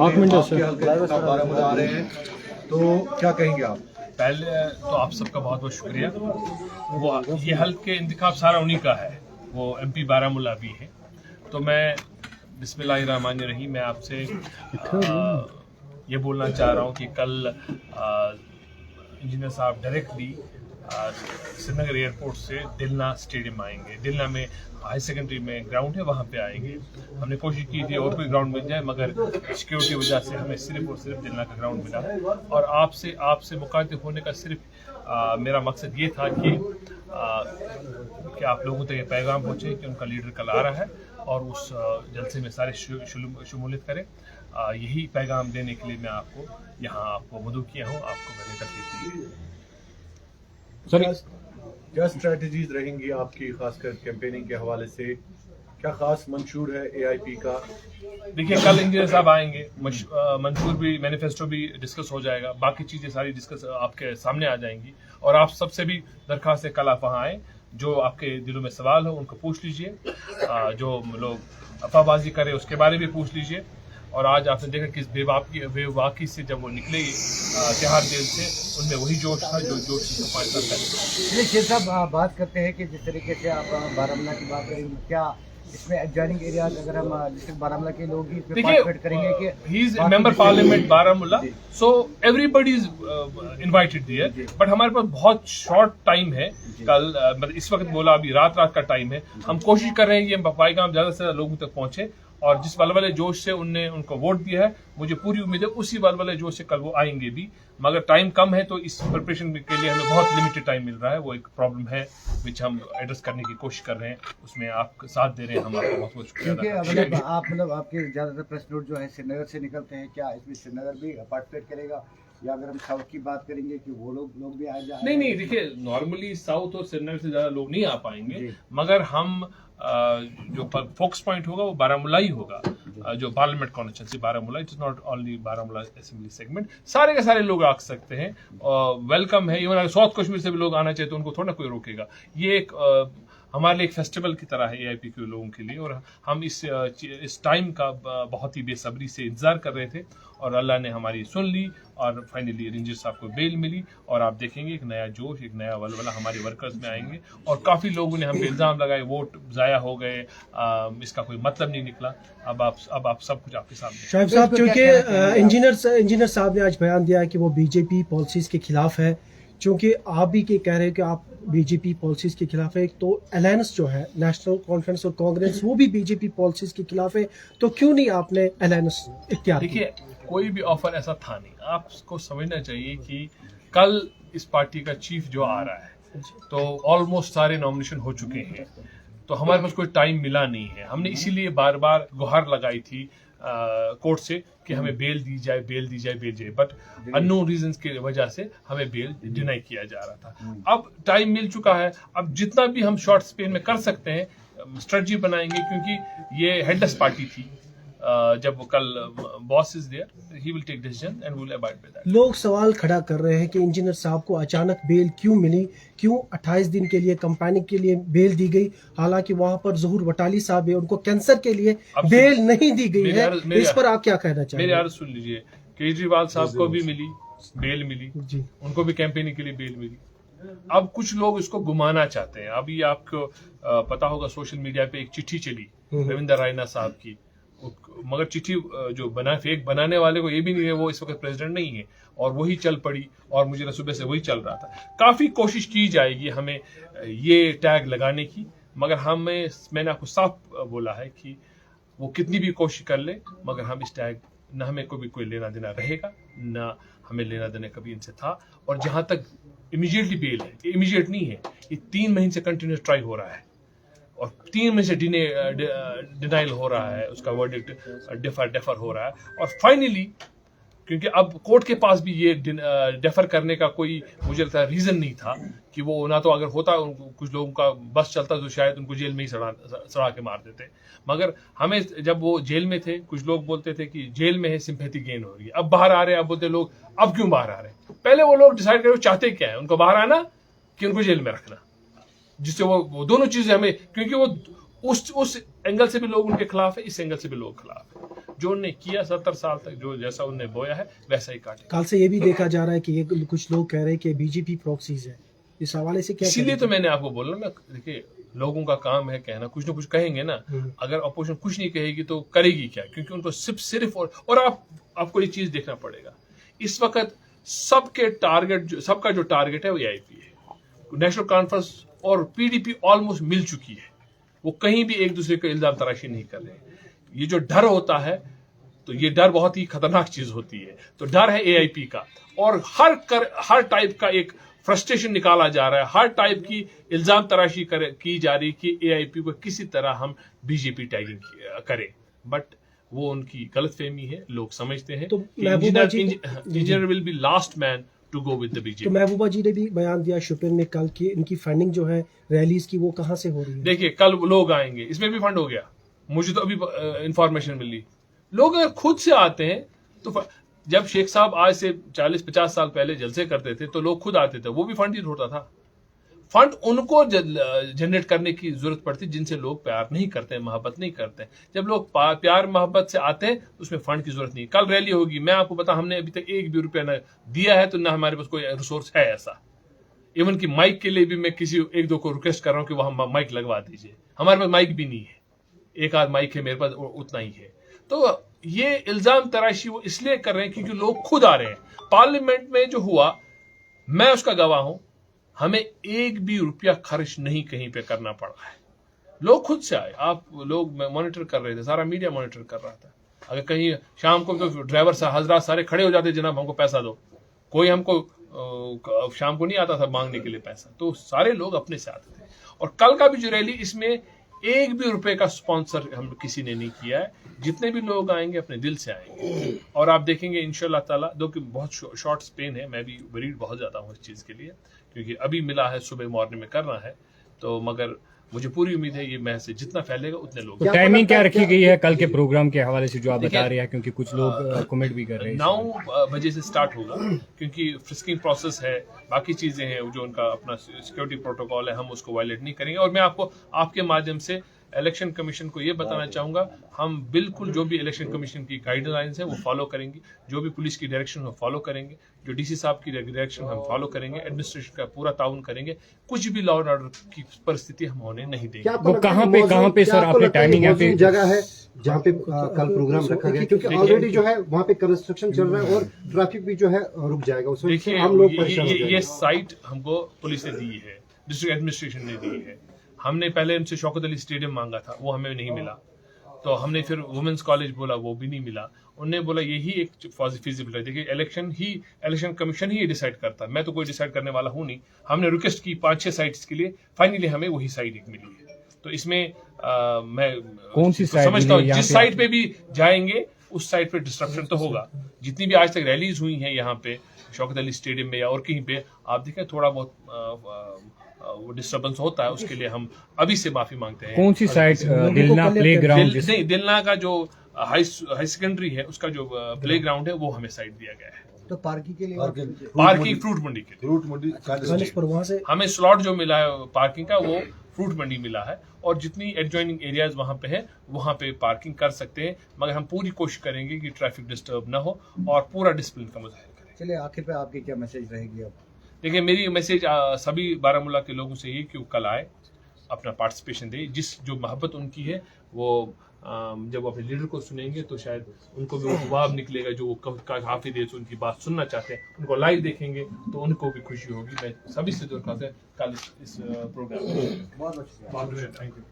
आपके हल्के बारामूला आ रहे हैं, तो क्या कहेंगे आप? पहले तो आप सबका बहुत बहुत शुक्रिया। वो ये हल्के इंतखाब सारा उन्हीं का है, वो एमपी बारामूला भी है। तो मैं बिस्मिल्लाहिर्रहमानिर्रहीम मैं आपसे ये बोलना चाह रहा हूँ कि कल इंजीनियर साहब डायरेक्टली श्रीनगर एयरपोर्ट से दिलना स्टेडियम आएंगे। दिलना में हाई सेकेंडरी में ग्राउंड है, वहाँ पे आएंगे। हमने कोशिश की थी और कोई ग्राउंड मिल जाए, मगर सिक्योरिटी वजह से हमें सिर्फ और सिर्फ दिलना का ग्राउंड मिला। और आपसे मुखातिब होने का सिर्फ मेरा मकसद ये था कि आप लोगों तक ये पैगाम पहुँचे कि उनका लीडर कल आ रहा है और उस जलसे में सारे शमूलियत करें। यही पैगाम देने के लिए मैं आपको मदऊ किया हूँ, आपको मैंने तकलीफ दी है। क्या स्ट्रेटजीज रहेंगी आपकी, खासकर कैंपेनिंग के हवाले से? क्या खास मंशूर है एआईपी का? देखिए, कल इंजीनियर साहब आएंगे, मंशूर भी, मैनिफेस्टो भी डिस्कस हो जाएगा, बाकी चीजें सारी डिस्कस आपके सामने आ जाएंगी। और आप सबसे भी दरखास्त है कल आप वहाँ आए, जो आपके दिलों में सवाल हो उनको पूछ लीजिए, जो लोग अफवाहबाजी करे उसके बारे में पूछ लीजिए। और आज आपने देखा किस बेवाकी से जब वो निकले तिहाड़ जेल से, उनमें वही जोश था जो जोश 5 साल पहले। शेर साहब, बात करते हैं कि जिस तरीके से आप बारामूला की बात करेंगे, क्या इसमें एडजॉइनिंग एरियाज अगर हम डिस्ट्रिक्ट बारामूला के लोग ही पार्टिसिपेट करेंगे कि he is member parliament Baramulla, so everybody is invited there. But हमारे पास बहुत शॉर्ट टाइम है कल, मतलब इस वक्त बोला अभी रात का टाइम है। हम कोशिश कर रहे हैं कि पैगाम ज्यादा से ज्यादा लोगों तक पहुंचे, और जिस वलवले जोश से उनको वोट दिया है, मुझे पूरी उम्मीद है उसी वलवले जोश से कल वो आएंगे भी। मगर टाइम कम है, तो इस प्रिपरेशन के लिए हमें बहुत लिमिटेड टाइम मिल रहा है। वो एक प्रॉब्लम है विच हम एड्रेस करने की कोशिश कर रहे हैं, उसमें आप साथ दे रहे हैं, हम आपका बहुत बहुत शुक्रिया। आपके ज्यादातर प्रेस नोट जो है श्रीनगर से निकलते हैं, क्या इसमें श्रीनगर भी पार्टिसिपेट करेगा, या अगर हम साउथ की बात करेंगे कि वो लोग भी आ जाए? नहीं, देखिए, नॉर्मली साउथ और श्रीनगर से ज्यादा लोग नहीं आ पाएंगे, मगर हम जो फोकस पॉइंट होगा वो बारामूला ही होगा, जो parliament constituency Baramulla. It is not only Baramulla assembly segment, सारे के सारे लोग आ सकते हैं, वेलकम है। इवन अगर साउथ कश्मीर से भी लोग आना चाहे तो उनको थोड़ा कोई रोकेगा। ये एक हमारे लिए एक फेस्टिवल की तरह है एआईपी के लोगों के लिए, और हम इस टाइम का बहुत ही बेसब्री से इंतजार कर रहे थे, और अल्लाह ने हमारी सुन ली, और फाइनली रेंजर साहब को बेल मिली। और आप देखेंगे एक नया जोश, एक नया वलवला हमारे वर्कर्स में आएंगे। और काफ़ी लोगों ने हम पे इल्ज़ाम लगाए वोट ज़ाया हो गए, इसका कोई मतलब नहीं निकला। अब आप सब कुछ आपके सामने। शाहिब साहब, क्योंकि इंजीनियर साहब ने आज बयान दिया है कि वो बीजेपी पॉलिसीज़ के खिलाफ है, चूँकि आप भी कह रहे हैं कि आप बीजेपी पॉलिसीज़ के खिलाफ है, तो अलायंस जो है नेशनल कॉन्फ्रेंस और कांग्रेस, वो भी बीजेपी पॉलिसीज़ के खिलाफ है, तो क्यों नहीं आपने अलायंस इख्तियार किया? देखिए, कोई भी ऑफर ऐसा था नहीं। आपको समझना चाहिए कि कल इस पार्टी का चीफ जो आ रहा है, तो ऑलमोस्ट सारे नॉमिनेशन हो चुके हैं, तो हमारे पास कोई टाइम मिला नहीं है। हमने इसीलिए बार बार गुहार लगाई थी कोर्ट से कि हमें बेल दी जाए, बट अननोन रीजंस की वजह से हमें बेल डिनाई किया जा रहा था। अब टाइम मिल चुका है, अब जितना भी हम शॉर्ट स्पेन में कर सकते हैं स्ट्रेटजी बनाएंगे, क्योंकि ये हेडलेस पार्टी थी। जब वो कल boss is there, he will take decision and will abide by that. लोग सवाल खड़ा कर रहे हैं कि इंजीनियर साहब को अचानक बेल क्यों मिली, क्यों 28 दिन के लिए कंपेनिंग के लिए बेल दी गई, हालांकि वहां पर ज़हूर वटाली साहब है, उनको कैंसर के लिए बेल नहीं दी गई है। इस पर आप क्या कहना चाहेंगे? मेरी अर्ज सुन लीजिए, केजरीवाल साहब को भी बेल मिली जी, उनको भी कैंपेनिंग के लिए बेल मिली। अब कुछ लोग इसको घुमाना चाहते हैं। अभी आपको पता होगा सोशल मीडिया पे एक चिट्ठी चली रविंदर रायना साहब की, मगर चिट्ठी जो फेक बनाने वाले को ये भी नहीं है वो इस वक्त प्रेसिडेंट नहीं है, और वही चल पड़ी, और मुझे सुबह से वही चल रहा था। काफी कोशिश की जाएगी हमें ये टैग लगाने की, मगर मैंने आपको साफ बोला है कि वो कितनी भी कोशिश कर ले, मगर हम इस टैग न हमें कोई लेना देना रहेगा, न हमें लेना देना कभी इनसे था। और जहां तक इमीडिएटली बेल है, इमीडिएट नहीं है, ये 3 महीने से कंटिन्यूस ट्राई हो रहा है, और 3 महीने से डिनाइल हो रहा है, उसका वर्डिक्ट डेफर हो रहा है। और फाइनली, क्योंकि अब कोर्ट के पास भी ये डेफर करने का कोई मुझे लगता है रीजन नहीं था, कि वो ना तो अगर होता कुछ लोगों का बस चलता तो शायद उनको जेल में ही सड़ा के मार देते। मगर हमें जब वो जेल में थे, कुछ लोग बोलते थे कि जेल में है, सिंपैथी गेन हो रही है। अब बाहर आ रहे हैं, अब बोलते लोग अब क्यों बाहर आ रहे हैं? पहले वो लोग डिसाइड करें चाहते क्या है, उनको बाहर आना कि उनको जेल में रखना, जिससे वो दोनों चीजें हमें, क्योंकि वो उस एंगल से भी लोग उनके खिलाफ है, इस एंगल से भी लोग खिलाफ है। जो उन्होंने किया 70 साल तक, जो जैसा उन्होंने बोया है वैसा ही काटे। कल से ये भी देखा जा रहा है कि ये कुछ लोग कह रहे हैं कि बीजेपी प्रॉक्सीज है, इस हवाले से क्या इसीलिए तो मैंने आपको बोला ना, देखिए लोगों का काम है कहना, कुछ ना कुछ कहेंगे ना। अगर अपोजिशन कुछ नहीं कहेगी तो करेगी क्या, क्योंकि उनको सिर्फ और आपको ये चीज देखना पड़ेगा, इस वक्त सबके टारगेट, सबका जो टारगेट है वो AIP है। नेशनल कॉन्फ्रेंस और PDP ऑलमोस्ट मिल चुकी है, वो कहीं भी एक दूसरे को इल्जाम तराशी नहीं कर रहे। ये जो डर होता है, तो ये डर बहुत ही खतरनाक चीज होती है। तो डर है AIP का, और हर टाइप का एक फ्रस्ट्रेशन निकाला जा रहा है, हर टाइप की इल्जाम तराशी की जा रही कि AIP को किसी तरह हम BJP टैगिंग करें, बट वो उनकी गलतफहमी है। लोग समझते हैं तो कि engineer will be last man to go with the BJP। तो महबूबा जी ने भी बयान दिया शुपिन में कल की इनकी फंडिंग जो है रैलीज की, वो कहाँ से हो रही है? देखिए कल लोग आएंगे, इसमें भी फंड हो गया, मुझे तो अभी इंफॉर्मेशन मिली। लोग अगर खुद से आते हैं तो जब शेख साहब आज से 40-50 साल पहले जलसे करते थे तो लोग खुद आते थे, वो भी फंड ही होता था। फंड उनको जनरेट करने की जरूरत पड़ती जिनसे लोग प्यार नहीं करते, मोहब्बत नहीं करते। जब लोग प्यार मोहब्बत से आते हैं उसमें फंड की जरूरत नहीं। कल रैली होगी, मैं आपको बता, हमने अभी तक एक भी रुपया न दिया है, तो ना हमारे पास कोई रिसोर्स है ऐसा। इवन कि माइक के लिए भी मैं किसी एक दो को रिक्वेस्ट कर रहा हूँ कि वहां माइक लगवा दीजिए, हमारे पास माइक भी नहीं है, एक आध माइक है मेरे पास, उतना ही है। तो ये इल्जाम तराशी वो इसलिए कर रहे हैं क्योंकि लोग खुद आ रहे हैं। पार्लियामेंट में जो हुआ, मैं उसका गवाह हूं, हमें एक भी रुपया खर्च नहीं कहीं पे करना पड़ा है। लोग खुद से आए, आप लोग मॉनिटर कर रहे थे, सारा मीडिया मॉनिटर कर रहा था। अगर कहीं शाम को तो ड्राइवर हजरात सारे खड़े हो जाते, जनाब हमको पैसा दो, कोई हमको शाम को नहीं आता था मांगने के लिए पैसा, तो सारे लोग अपने से आते थे। और कल का भी जो रैली, इसमें एक भी रुपए का स्पॉन्सर हम किसी ने नहीं किया है। जितने भी लोग आएंगे अपने दिल से आएंगे, और आप देखेंगे इंशाल्लाह ताला। दो कि बहुत शॉर्ट स्पेन है, मैं भी वरीड बहुत ज्यादा हूँ इस चीज के लिए, क्योंकि अभी मिला है, सुबह मॉर्निंग में करना है, तो मगर मुझे पूरी उम्मीद है ये मैसेज जितना फैलेगा उतने लोग। तो टाइमिंग क्या रखी गई है कल के प्रोग्राम के हवाले से जो आप बता रहे हैं, क्योंकि कुछ लोग कमेंट भी कर रहे हैं? 9 बजे से स्टार्ट होगा, क्योंकि फ्रिस्किंग प्रोसेस है, बाकी चीजें हैं, जो उनका अपना सिक्योरिटी प्रोटोकॉल है, हम उसको वायलेट नहीं करेंगे। और मैं आपको आपके माध्यम से इलेक्शन कमीशन को ये बताना चाहूंगा, हम बिल्कुल जो भी इलेक्शन कमीशन की गाइडलाइंस है वो फॉलो करेंगे, जो भी पुलिस की डायरेक्शन हम फॉलो करेंगे, जो DC साहब की डायरेक्शन हम फॉलो करेंगे, एडमिनिस्ट्रेशन का पूरा ताउन करेंगे। कुछ भी लॉ एंड ऑर्डर की परिस्थिति हम होने नहीं देंगे। वो कहाँ पे सर आपने टाइमिंग यहाँ पे जगह है जहाँ पे कल प्रोग्राम रखा गया, क्योंकि ऑलरेडी जो है वहाँ पे कंस्ट्रक्शन चल रहा है और ट्रैफिक भी जो है रुक जाएगा, उसमें देखिए हम लोग परेशान हो जाएंगे। ये साइट हमको पुलिस ने दी है, डिस्ट्रिक्ट एडमिनिस्ट्रेशन ने दी है। हमने पहले उनसे शौकत अली स्टेडियम मांगा था, वो हमें नहीं मिला, तो हमने फिर वुमेन्स कॉलेज बोला, वो भी नहीं मिला। उन्होंने बोला यही एक फिजिबल है। देखिए इलेक्शन कमीशन ही डिसाइड करता है, मैं तो कोई डिसाइड करने वाला हूं नहीं। हमने रिक्वेस्ट की 5-6 साइट्स के लिए, फाइनली हमें वही साइट एक मिली है। तो इसमें मैं कौन सी साइट समझता हूँ, जिस साइट पे भी जाएंगे उस साइट पे डिस्ट्रप्शन तो होगा। जितनी भी आज तक रैलीज हुई हैं यहाँ पे शौकत अली स्टेडियम में या और कहीं पे, आप देखें थोड़ा बहुत वो डिस्टर्बेंस होता है, उसके लिए हम अभी से माफी मांगते हैं। कौन सी साइट? Dilna play ground? नहीं, दिलना का जो हाई सेकेंडरी है उसका जो प्ले ग्राउंड है वो हमें साइट दिया गया है। तो पार्किंग के लिए पार्किंग फ्रूट मंडी के लिए रूट मंडी पर वहाँ से हमें स्लॉट जो मिला है पार्किंग का, वो फ्रूट मंडी मिला है। और जितनी एडजॉइनिंग एरियाज वहां पे है वहां पे पार्किंग कर सकते हैं, मगर हम पूरी कोशिश करेंगे कि ट्रैफिक डिस्टर्ब ना हो और पूरा डिसिप्लिन का मुजाहिरा करें। चलिए आखिर पे आपकी क्या मैसेज रहेगी अब? देखिए मेरी मैसेज सभी बारामूला के लोगों से ये कि वो कल आए, अपना पार्टिसिपेशन दे। जिस जो मोहब्बत उनकी है वो जब अपने लीडर को सुनेंगे तो शायद उनको भी वो जवाब निकलेगा जो वो काफी देर से उनकी बात सुनना चाहते हैं। उनको लाइव देखेंगे तो उनको भी खुशी होगी। मैं सभी से दरख्वास्त है कल इस प्रोग्राम में। बहुत अच्छा। Thank you.